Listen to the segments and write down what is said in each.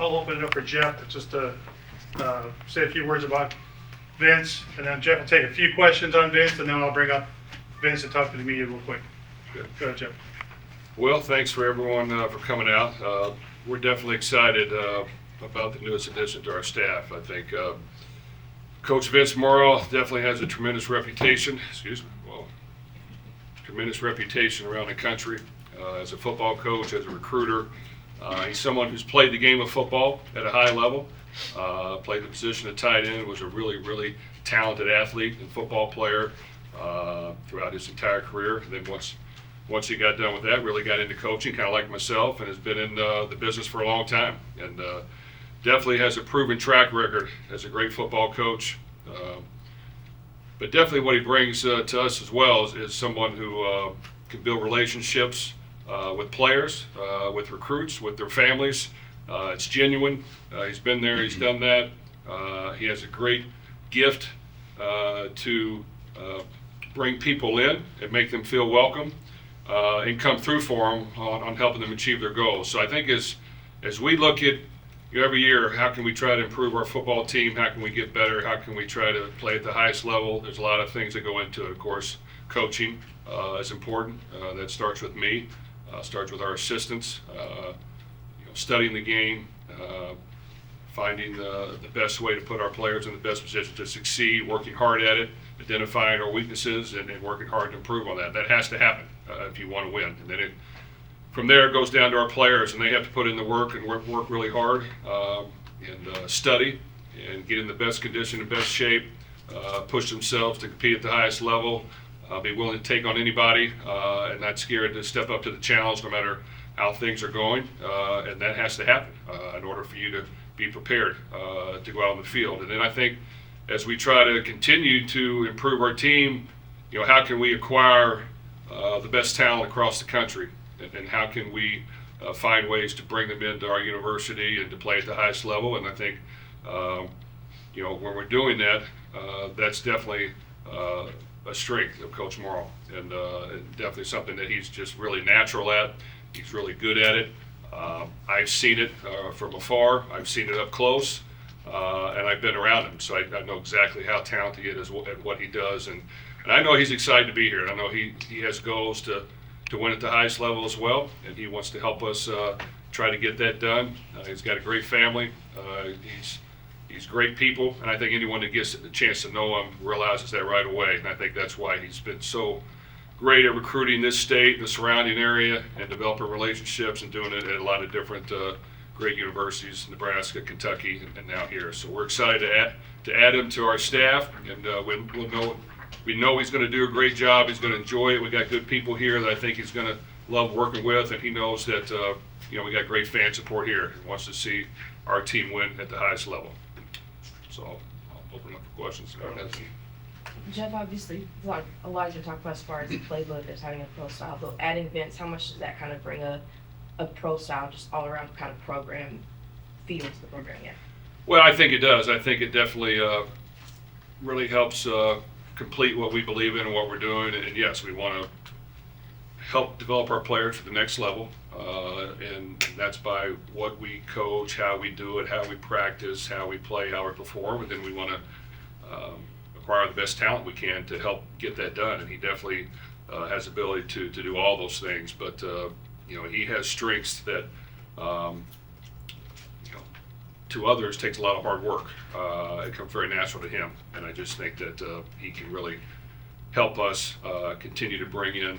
I'll open it up for Jeff just to say a few words about Vince, and then Jeff will take a few questions on Vince, and then I'll bring up Vince and talk to the media real quick. Good. Go ahead, Jeff. Well, thanks for everyone for coming out. We're definitely excited about the newest addition to our staff. I think Coach Vince Marrow definitely has a tremendous reputation. Tremendous reputation around the country as a football coach, as a recruiter. He's someone who's played the game of football at a high level. Played the position of tight end. Was a really, really talented athlete and football player throughout his entire career. And then once he got done with that, really got into coaching, kind of like myself, and has been in the business for a long time. And definitely has a proven track record as a great football coach. But definitely what he brings to us as well is someone who can build relationships with players, with recruits, with their families. It's genuine. He's been there. He's done that. He has a great gift to bring people in and make them feel welcome and come through for them on helping them achieve their goals. So I think as we look at every year, how can we try to improve our football team? How can we get better? How can we try to play at the highest level? There's a lot of things that go into it. Of course, coaching is important. That starts with me, starts with our assistants, studying the game, finding the best way to put our players in the best position to succeed, working hard at it, identifying our weaknesses, and working hard to improve on that. That has to happen if you want to win. And then from there, it goes down to our players, and they have to put in the work and work really hard and study and get in the best condition and best shape, push themselves to compete at the highest level, be willing to take on anybody, and not scared to step up to the challenge no matter how things are going. And that has to happen in order for you to be prepared to go out on the field. And then I think as we try to continue to improve our team, how can we acquire the best talent across the country? And how can we find ways to bring them into our university and to play at the highest level? And I think, when we're doing that, that's definitely a strength of Coach Marrow, and definitely something that he's just really natural at. He's really good at it. I've seen it from afar. I've seen it up close, and I've been around him, so I know exactly how talented he is at what he does. And I know he's excited to be here. And I know he has goals to win at the highest level as well, and he wants to help us try to get that done. He's got a great family. He's great people, and I think anyone that gets the chance to know him realizes that right away. And I think that's why he's been so great at recruiting this state, the surrounding area, and developing relationships and doing it at a lot of different great universities, Nebraska, Kentucky, and now here. So we're excited to add him to our staff, and we know he's going to do a great job. He's going to enjoy it. We got good people here that I think he's going to love working with, and he knows that we got great fan support here. He wants to see our team win at the highest level. So I'll open up for questions. Jeff, obviously, like Elijah talked about as far as the playbook as having a pro style, but adding Vince, how much does that kind of bring a pro style, just all around kind of program feel to the program? Yeah. Well, I think it does. I think it definitely really helps complete what we believe in and what we're doing. And yes, we want to help develop our players for the next level, and that's by what we coach, how we do it, how we practice, how we play, how we perform, and then we want to acquire the best talent we can to help get that done. And he definitely has the ability to do all those things, but he has strengths that to others takes a lot of hard work. It comes very natural to him, and I just think that he can really help us continue to bring in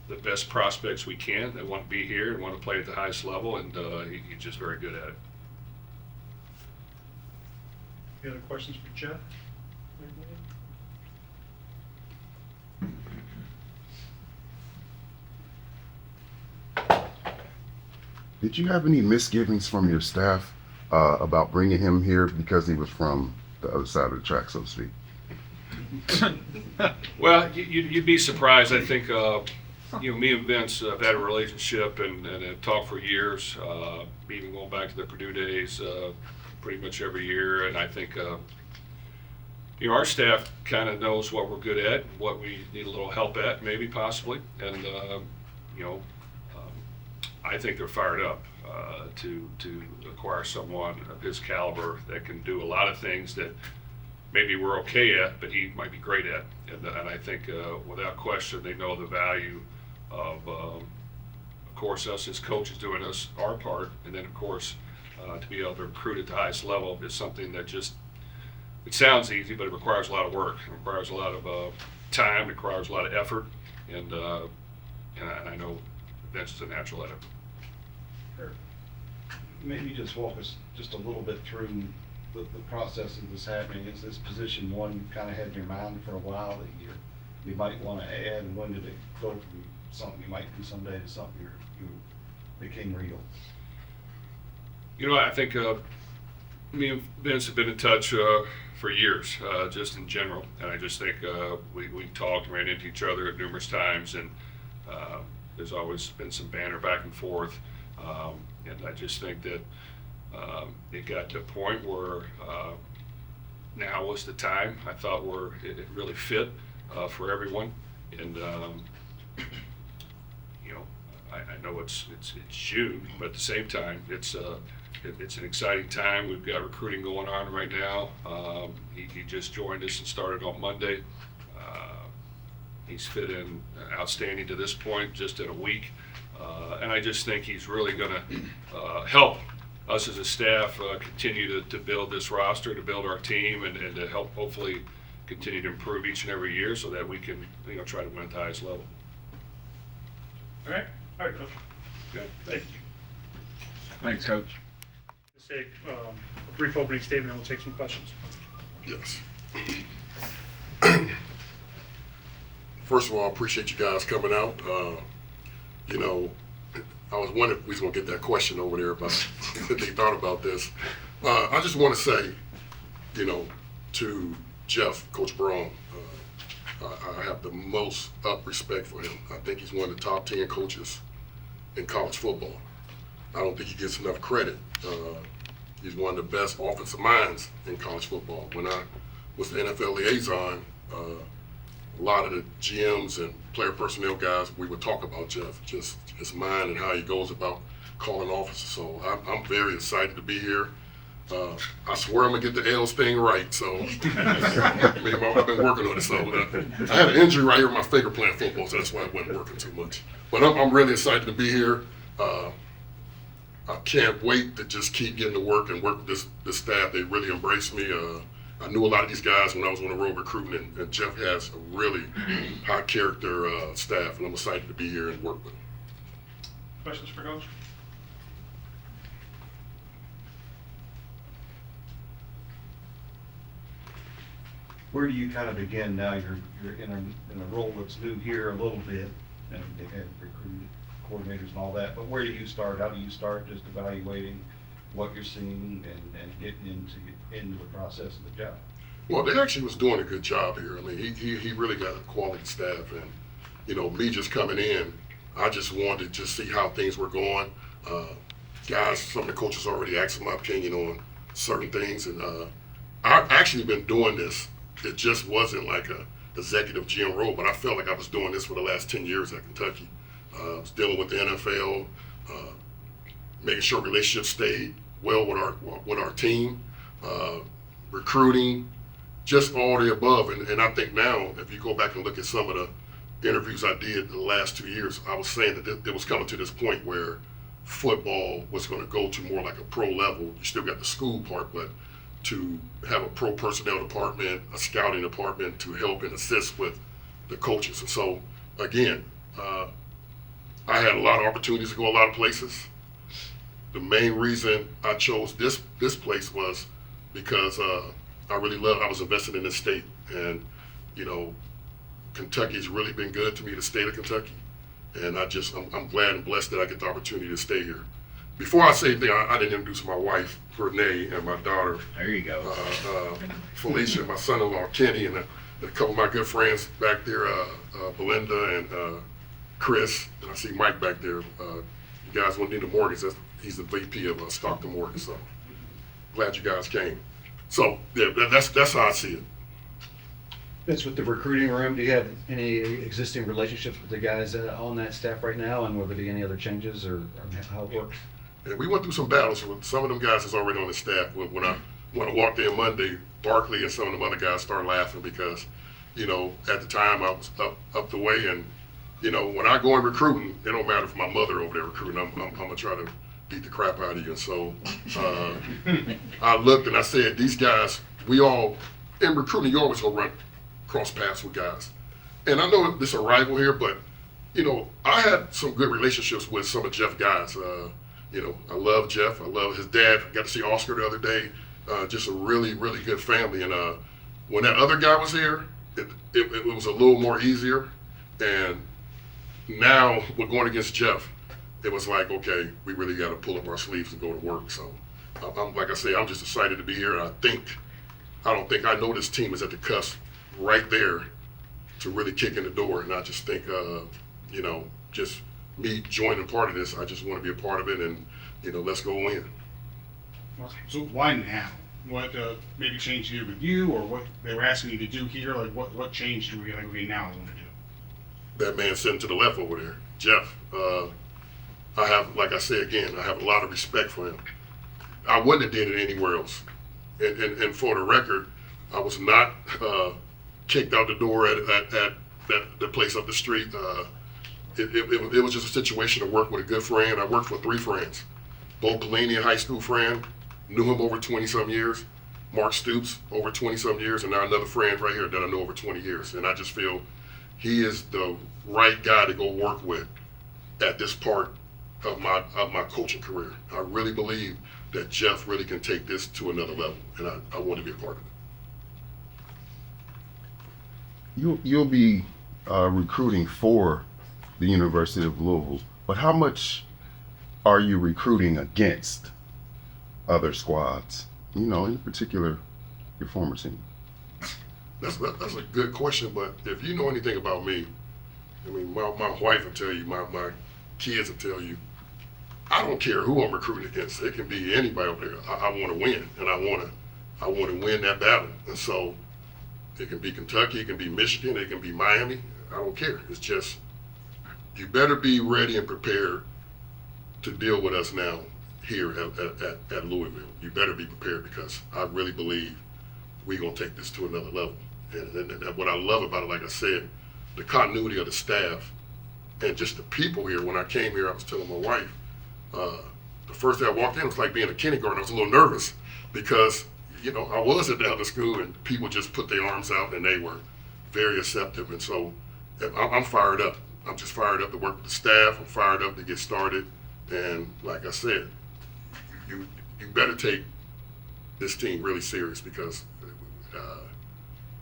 the best prospects we can that want to be here and want to play at the highest level, and he's just very good at it. Any other questions for Jeff? Did you have any misgivings from your staff about bringing him here because he was from the other side of the track, so to speak? Well, you'd be surprised. I think me and Vince have had a relationship and have talked for years, even going back to the Purdue days, pretty much every year. And I think our staff kind of knows what we're good at, what we need a little help at, maybe possibly. And I think they're fired up to acquire someone of his caliber that can do a lot of things that maybe we're okay at, but he might be great at. And I think without question, they know the value of course, us as coaches doing our part, and then of course to be able to recruit at the highest level is something that just, it sounds easy, but it requires a lot of work. It requires a lot of time. It requires a lot of effort, and I know Vince is a natural at it. Sure. Maybe just walk us just a little bit through the process of this happening. Is this position one you kind of had in your mind for a while that you might want to add, and when did it go from something you might do someday to something you became real? You know, I think me and Vince have been in touch for years, just in general, and I just think we talked and ran into each other numerous times, and there's always been some banter back and forth, and I just think that it got to a point where now was the time. I thought it really fit for everyone, and you know, I know it's June, but at the same time, it's an exciting time. We've got recruiting going on right now. He just joined us and started on Monday. He's fit in outstanding to this point, just in a week. And I just think he's really going to help us as a staff continue to build this roster, to build our team, and to help hopefully continue to improve each and every year so that we can, try to win at the highest level. All right, Coach. Okay. Thank you. Thanks, Coach. Just say a brief opening statement, and we'll take some questions. Yes. First of all, I appreciate you guys coming out. I was wondering if we was gonna get that question over there about if they thought about this. I just want to say, to Jeff, Coach Braun, I have the most respect for him. I think he's one of the top 10 coaches in college football. I don't think he gets enough credit. He's one of the best offensive minds in college football. When I was the NFL liaison, a lot of the GMs and player personnel guys, we would talk about Jeff, just his mind and how he goes about calling offenses. So I'm very excited to be here. I swear I'm gonna get the L's thing right. So I've been working on it. So I had an injury right here with my finger playing football, so that's why I wasn't working too much. But I'm really excited to be here. I can't wait to just keep getting to work and work with this staff. They really embraced me. I knew a lot of these guys when I was on the road recruiting, and Jeff has a really high character staff, and I'm excited to be here and work with them. Questions for Coach? Where do you kind of begin now? You're in a role that's new here a little bit, and they've had recruited coordinators and all that, but where do you start? How do you start just evaluating what you're seeing and getting into the process of the job? Well, they actually was doing a good job here. I mean, he really got a quality staff, and me just coming in, I just wanted to just see how things were going. Guys, some of the coaches already asked my opinion on certain things, and I've actually been doing this. It just wasn't like a executive GM role, but I felt like I was doing this for the last 10 years at Kentucky. I was dealing with the NFL, making sure relationships stayed well with our team, recruiting, just all the above. And I think now, if you go back and look at some of the interviews I did the last 2 years, I was saying that it was coming to this point where football was going to go to more like a pro level. You still got the school part, but to have a pro personnel department, a scouting department to help and assist with the coaches. And so, again, I had a lot of opportunities to go a lot of places. The main reason I chose this place was because I was invested in this state. And, Kentucky's really been good to me, the state of Kentucky. And I'm glad and blessed that I get the opportunity to stay here. Before I say anything, I didn't introduce my wife, Renee, and my daughter, There you go. Felicia, and my son-in-law, Kenny, and a couple of my good friends back there, Belinda and Chris, and I see Mike back there. You guys won't need a mortgage. He's the VP of Stockton Mortgage, so glad you guys came. So, yeah, that's how I see it. Vince, with the recruiting room, do you have any existing relationships with the guys on that staff right now, and will there be any other changes, or how it works? And we went through some battles with some of them guys that's already on the staff. When I walked in Monday, Barkley and some of them other guys started laughing because, at the time I was up the way, and when I go in recruiting, it don't matter if my mother over there recruiting. I'm gonna try to beat the crap out of you. And so I looked and I said, these guys, we all in recruiting, you always gonna run cross paths with guys. And I know this is a rival here, but I had some good relationships with some of Jeff's guys. I love Jeff. I love his dad. I got to see Oscar the other day. Just a really, really good family. And when that other guy was here, it was a little more easier. And now we're going against Jeff. It was like, okay, we really got to pull up our sleeves and go to work. So, like I say, I'm just excited to be here. I know this team is at the cusp right there to really kick in the door. And I just think, just me joining part of this, I just want to be a part of it, and let's go win. So why now? What maybe changed here with you, or what they were asking you to do here? Like what changed you? Like, okay, now I want to do. That man sitting to the left over there, Jeff. I have, like I say again, I have a lot of respect for him. I wouldn't have did it anywhere else. And for the record, I was not kicked out the door at the place up the street. It was just a situation to work with a good friend. I worked for 3 friends. Bo Pelini, a high school friend, knew him over 20-some years. Mark Stoops, over 20-some years, and now another friend right here that I know over 20 years. And I just feel he is the right guy to go work with at this part of my coaching career. I really believe that Jeff really can take this to another level, and I want to be a part of it. You'll be recruiting for the University of Louisville, but how much are you recruiting against other squads? In particular, your former team. That's a good question, but if you know anything about me, I mean, my wife will tell you, my kids will tell you, I don't care who I'm recruiting against. It can be anybody over there. I want to win, and I want to win that battle. And so it can be Kentucky, it can be Michigan, it can be Miami. I don't care. It's just, you better be ready and prepared to deal with us now here at Louisville. You better be prepared, because I really believe we're going to take this to another level. And what I love about it, like I said, the continuity of the staff and just the people here. When I came here, I was telling my wife, the first day I walked in, it was like being a kindergarten. I was a little nervous because, I was at the other school and people just put their arms out and they were very accepting. And so I'm fired up. I'm just fired up to work with the staff. I'm fired up to get started. And like I said, you better take this team really serious, because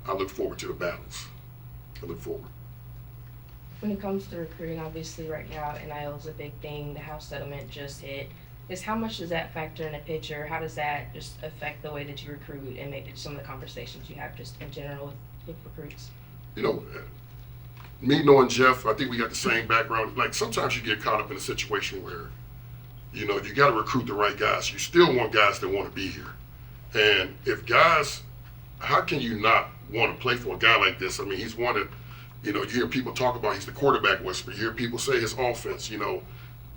I look forward to the battles. I look forward. When it comes to recruiting, obviously right now NIL is a big thing. The house settlement just hit. How much does that factor in a picture? How does that just affect the way that you recruit and maybe some of the conversations you have just in general with recruits? Me knowing Jeff, I think we got the same background. Like, sometimes you get caught up in a situation where, you got to recruit the right guys. You still want guys that want to be here. And if guys, how can you not want to play for a guy like this? I mean, he's one of, you hear people talk about he's the quarterback whisperer. You hear people say his offense.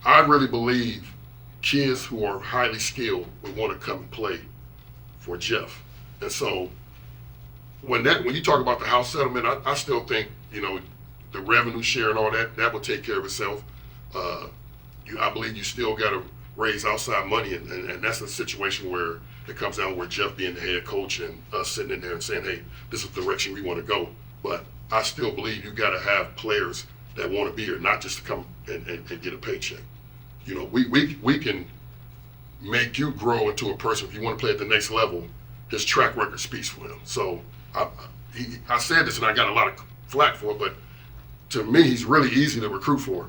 I really believe kids who are highly skilled would want to come and play for Jeff. And so when you talk about the house settlement, I still think, the revenue share and all that will take care of itself. I believe you still got to raise outside money, and that's a situation where it comes down where Jeff being the head coach and us sitting in there and saying, hey, this is the direction we want to go. But I still believe you got to have players that want to be here, not just to come and get a paycheck. We can make you grow into a person. If you want to play at the next level, his track record speaks for him. So I said this and I got a lot of flack for it, but to me, he's really easy to recruit for.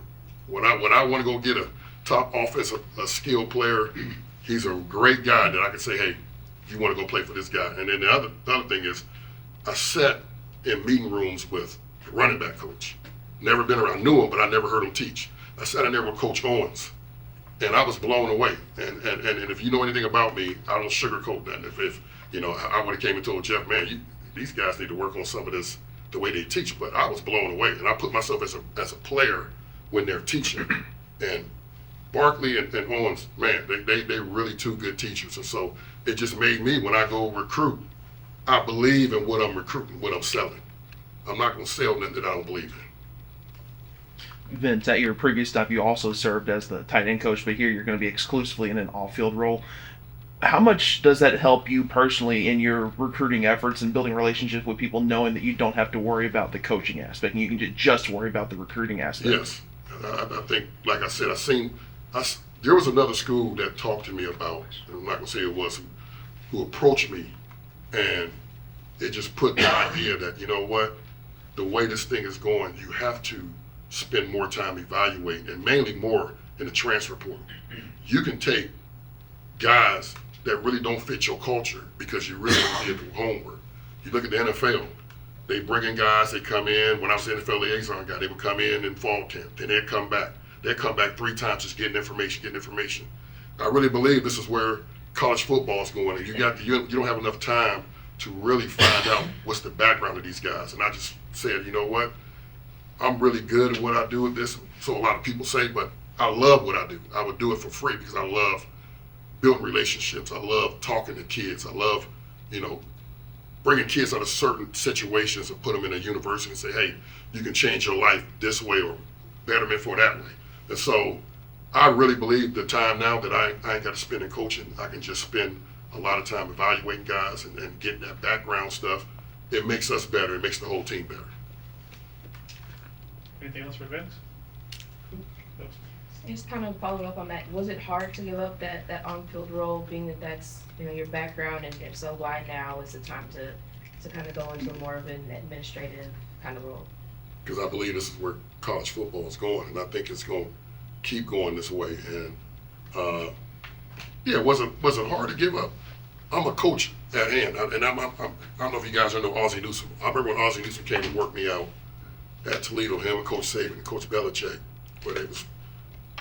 When I want to go get a top offensive, a skilled player, he's a great guy that I can say, hey, you want to go play for this guy. And then the other thing is, I sat in meeting rooms with the running back coach. Never been around, knew him, but I never heard him teach. I sat in there with Coach Owens, and I was blown away. And if you know anything about me, I don't sugarcoat that. If I would have came and told Jeff, man, these guys need to work on some of this the way they teach, but I was blown away. And I put myself as a player when they're teaching. And Barkley and Owens, man, they really two good teachers. And so it just made me, when I go recruit, I believe in what I'm recruiting, what I'm selling. I'm not going to sell nothing that I don't believe in. Vince, at your previous stop, you also served as the tight end coach, but here you're going to be exclusively in an off-field role. How much does that help you personally in your recruiting efforts and building relationships with people, knowing that you don't have to worry about the coaching aspect and you can just worry about the recruiting aspect? Yes. I think, like I said, there was another school that talked to me about, and I'm not going to say it was, who approached me, and it just put the idea that, you know what, the way this thing is going, you have to spend more time evaluating, and mainly more in the transfer portal. You can take guys that really don't fit your culture because you really did the homework. You look at the NFL, they bring in guys, they come in. When I was the NFL liaison guy, they would come in fall camp, then they'd come back. They'd come back 3 times just getting information. I really believe this is where college football is going, and you don't have enough time to really find out what's the background of these guys. And I just said, you know what, I'm really good at what I do with this, so a lot of people say, but I love what I do. I would do it for free because I love building relationships. I love talking to kids. I love, bringing kids out of certain situations and put them in a university and say, hey, you can change your life this way or betterment for that way. And so I really believe the time now that I ain't got to spend in coaching, I can just spend a lot of time evaluating guys and getting that background stuff. It makes us better. It makes the whole team better. Anything else for Vince? Just kind of following up on that, was it hard to give up that on-field role, being that that's your background, and if so, why now is the time to kind of go into more of an administrative kind of role? Because I believe this is where college football is going, and I think it's going to keep going this way. And it wasn't hard to give up. I'm a coach at hand, and I don't know if you guys know Ozzie Newsome. I remember when Ozzie Newsome came and worked me out at Toledo, him and Coach Saban and Coach Belichick, where they was,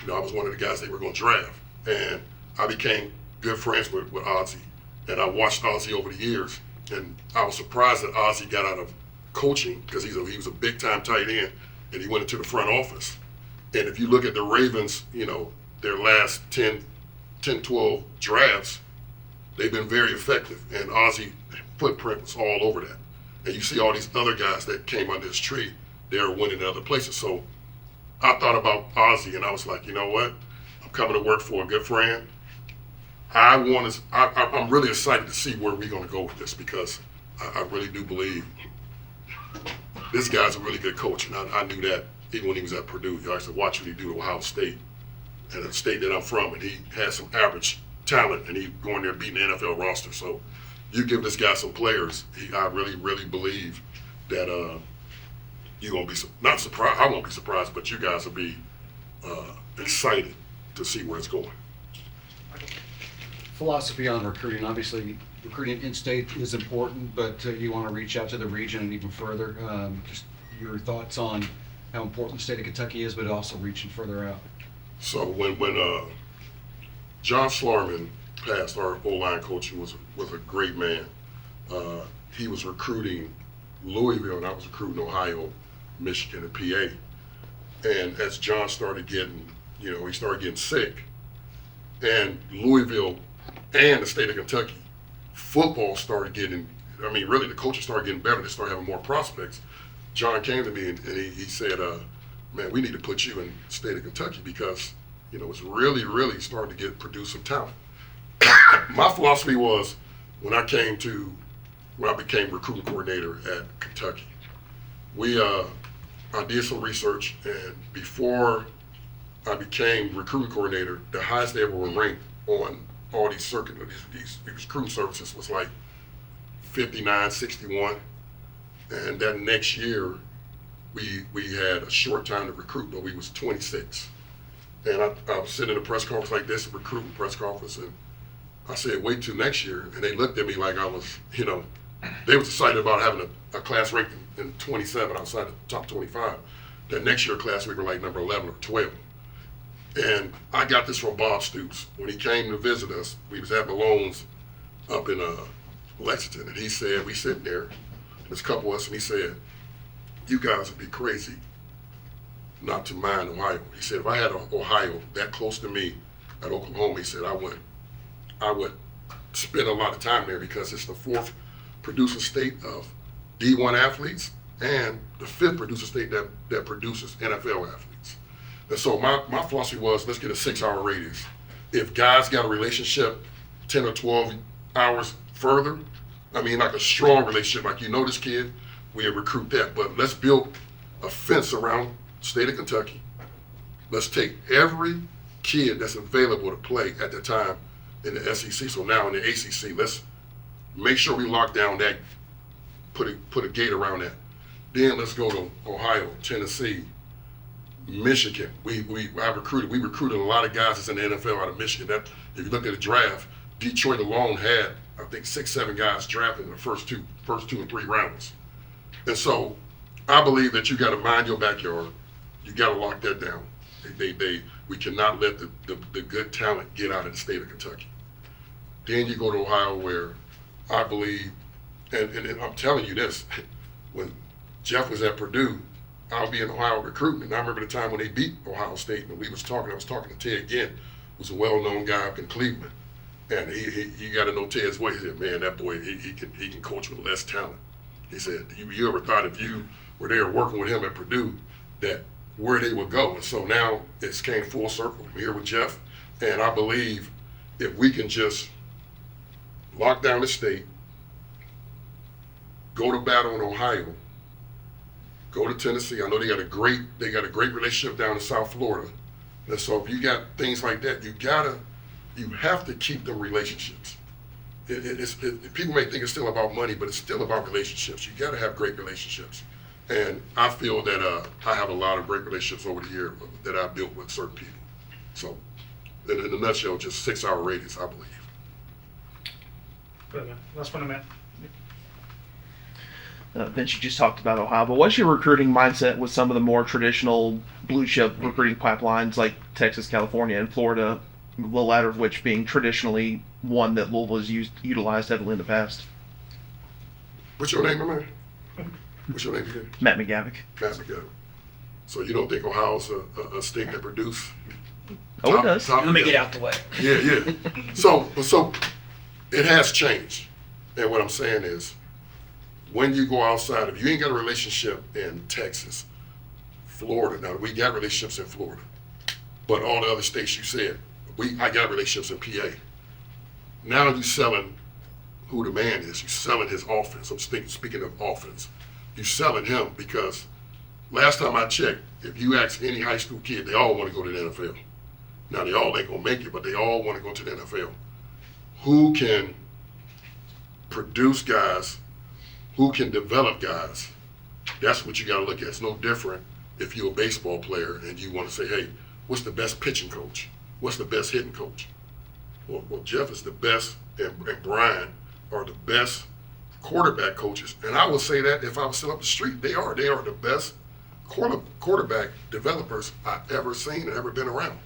I was one of the guys they were going to draft. And I became good friends with Ozzie. And I watched Ozzie over the years. And I was surprised that Ozzie got out of coaching because he was a big-time tight end, and he went into the front office. And if you look at the Ravens, their last 10, 12 drafts, they've been very effective. And Ozzie's footprint was all over that. And you see all these other guys that came under his tree, they're winning in other places. So I thought about Ozzie, and I was like, you know what? I'm coming to work for a good friend. I'm really excited to see where we're going to go with this because I really do believe this guy's a really good coach, and I knew that even when he was at Purdue. I used to watch what he do at Ohio State, and the state that I'm from, and he had some average talent, and he going there beating the NFL roster. So you give this guy some players, I really, really believe that you're going to be not surprised. I won't be surprised, but you guys will be excited to see where it's going. Philosophy on recruiting. Obviously, recruiting in-state is important, but you want to reach out to the region and even further. Just your thoughts on how important the state of Kentucky is, but also reaching further out. So when John Schlarman passed, our O-line coach, who was a great man, he was recruiting Louisville, and I was recruiting Ohio, Michigan, and PA. And as John started getting, he started getting sick, and Louisville and the state of Kentucky, football started getting, really the coaches started getting better. They started having more prospects. John came to me and he said, man, we need to put you in the state of Kentucky because, it's really, really starting to produce some talent. My philosophy was when I became recruiting coordinator at Kentucky, I did some research, and before I became recruiting coordinator, the highest they ever were ranked on all these these recruiting services was like 59, 61. And that next year, we had a short time to recruit, but we was 26. And I was sitting in a press conference like this, a recruiting press conference, and I said, wait till next year. And they looked at me like I was, they was excited about having a class ranked in 27 outside the top 25. That next year class, we were like number 11 or 12. And I got this from Bob Stoops. When he came to visit us, we was at Malone's up in Lexington, and he said, we sitting there, there's a couple of us, and he said, you guys would be crazy not to mind Ohio. He said, if I had Ohio that close to me at Oklahoma, he said, I would spend a lot of time there because it's the 4th producer state of D1 athletes and the 5th producer state that produces NFL athletes. And so my philosophy was, let's get a 6-hour radius. If guys got a relationship 10 or 12 hours further, I mean, like a strong relationship, like, you know this kid, we'll recruit that. But let's build a fence around the state of Kentucky. Let's take every kid that's available to play at the time in the SEC. So now in the ACC, let's make sure we lock down that, put a gate around that. Then let's go to Ohio, Tennessee, Michigan. We recruited a lot of guys that's in the NFL out of Michigan. That, if you look at the draft, Detroit alone had, I think, 6-7 guys drafted in the first two and 3 rounds. And so I believe that you got to mind your backyard. You got to lock that down. We cannot let the good talent get out of the state of Kentucky. Then you go to Ohio, where I believe, and I'm telling you this, when Jeff was at Purdue, I'll be in Ohio recruiting. And I remember the time when they beat Ohio State, and I was talking to Ted Ginn, who's a well-known guy up in Cleveland. And you got to know Ted's way. He said, man, that boy, he can coach with less talent. He said, you ever thought if you were there working with him at Purdue, that where they would go? And so now it's came full circle. I'm here with Jeff, and I believe if we can just lock down the state, go to battle in Ohio, go to Tennessee. I know they got a great relationship down in South Florida. And so if you got things like that, you have to keep them relationships. People may think it's still about money, but it's still about relationships. You got to have great relationships. And I feel that I have a lot of great relationships over the years that I've built with certain people. So in a nutshell, just 6-hour radius, I believe. Good, man. Last one, man. Vince, you just talked about Ohio, but what's your recruiting mindset with some of the more traditional blue chip recruiting pipelines like Texas, California, and Florida, the latter of which being traditionally one that Louisville has utilized heavily in the past? What's your name, man? What's your name again? Matt McGavick. Matt McGavick. So you don't think Ohio's a state that produce? Oh, it does. Let me get out the way. Yeah. So it has changed. And what I'm saying is, when you go outside, if you ain't got a relationship in Texas, Florida, now we got relationships in Florida, but all the other states you said, I got relationships in PA. Now you selling who the man is. You selling his offense. I'm speaking of offense. You selling him because last time I checked, if you ask any high school kid, they all want to go to the NFL. Now they all ain't gonna make it, but they all want to go to the NFL. Who can produce guys? Who can develop guys? That's what you got to look at. It's no different if you're a baseball player and you want to say, hey, what's the best pitching coach? What's the best hitting coach? Well, Jeff is the best, and Brian are the best quarterback coaches. And I would say that if I was still up the street, they are the best quarterback developers I've ever seen and ever been around.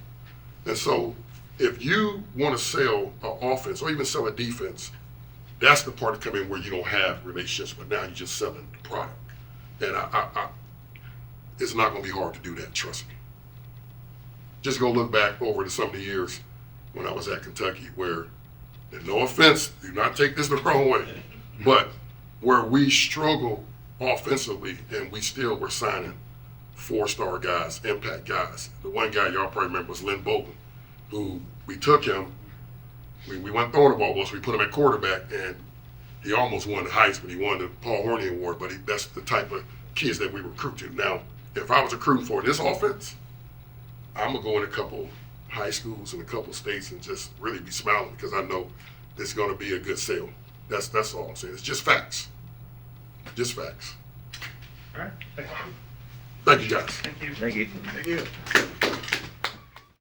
And so if you want to sell an offense or even sell a defense, that's the part of coming where you don't have relationships, but now you're just selling the product. And it's not going to be hard to do that, trust me. Just go look back over to some of the years when I was at Kentucky where, and no offense, do not take this the wrong way, but where we struggle offensively and we still were signing 4-star guys, impact guys. The one guy y'all probably remember was Lynn Bolton, who we took him. We went throwing the ball once. We put him at quarterback, and he almost won the Heisman. He won the Paul Horney Award, but that's the type of kids that we recruit to. Now, if I was recruiting for this offense, I'm going to go in a couple high schools and a couple states and just really be smiling because I know it's going to be a good sale. That's all I'm saying. It's just facts. Just facts. All right. Thank you. Thank you, guys. Thank you. Thank you. Thank you.